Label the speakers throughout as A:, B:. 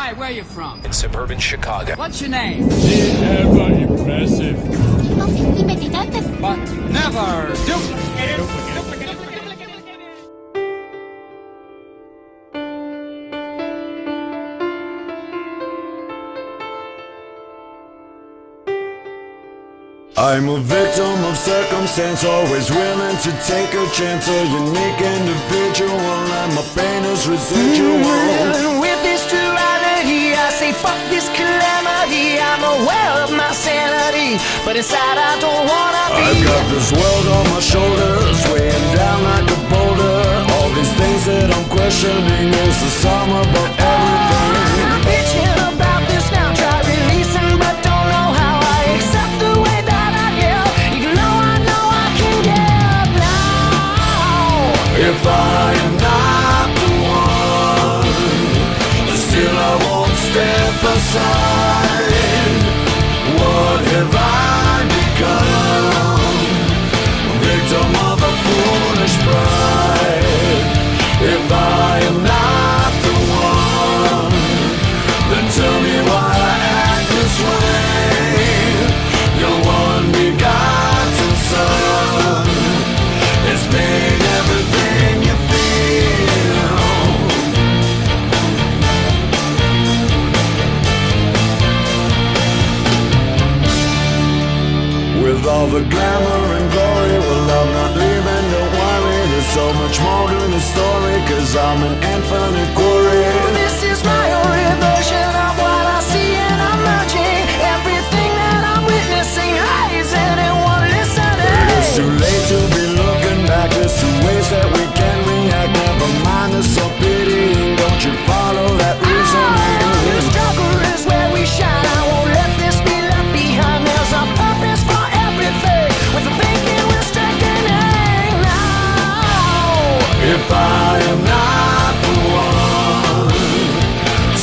A: Hi, where are you from?
B: In suburban Chicago.
A: What's your name?
C: Ever impressive.
A: But never duplicate.
D: I'm a victim of circumstance, always willing to take a chance. A unique individual, and my pain is residual.
E: With this duality, I say fuck this calamity. I'm aware of my sanity, but inside I don't wanna be.
D: I've got this world on my shoulders, weighing down like a boulder. All these things that I'm questioning, is the sum about everything.
E: I'm bitching about this now, try releasing, but don't know how. I accept the way that I live, even though I know I can get now.
D: If I am not the one, still I won't step aside. What have I become? A victim of a foolish pride. If I am not the one, then tell me why I act this way. Your one begotten Son has made everything you feel. With all the glamour and glory, well, I'm not leaving, don't worry. There's so much more to the story, 'cause I'm an infinite glory.
E: This is my only version of what I see, and I'm merging everything that I'm witnessing, eyes and anyone listening.
D: It's too late to be looking back. There's two ways that we can react. Never mind the self-pitying, don't you follow that reasoning?
E: The struggle is where we shine. I won't let this be left behind. There's a purpose for everything. With the thinking we're strengthening now.
D: If I am not the one,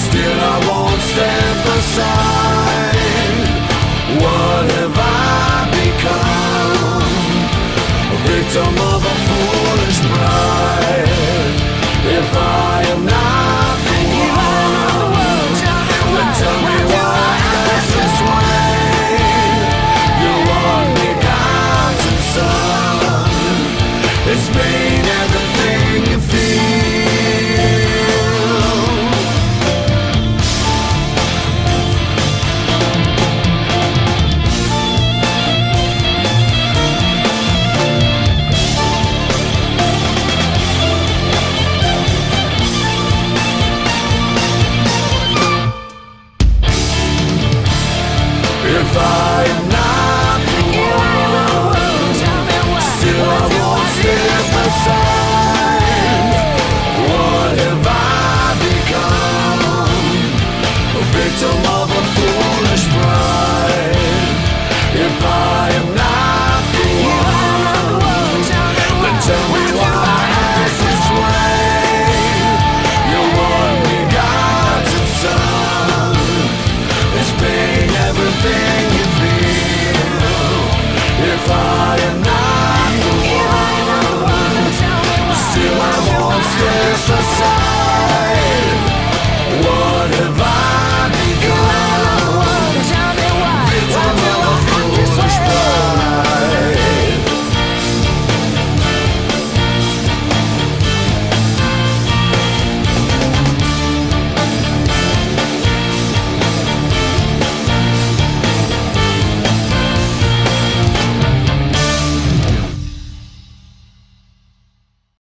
D: still I won't step aside. What have I become? A victim of a foolish pride. If I am not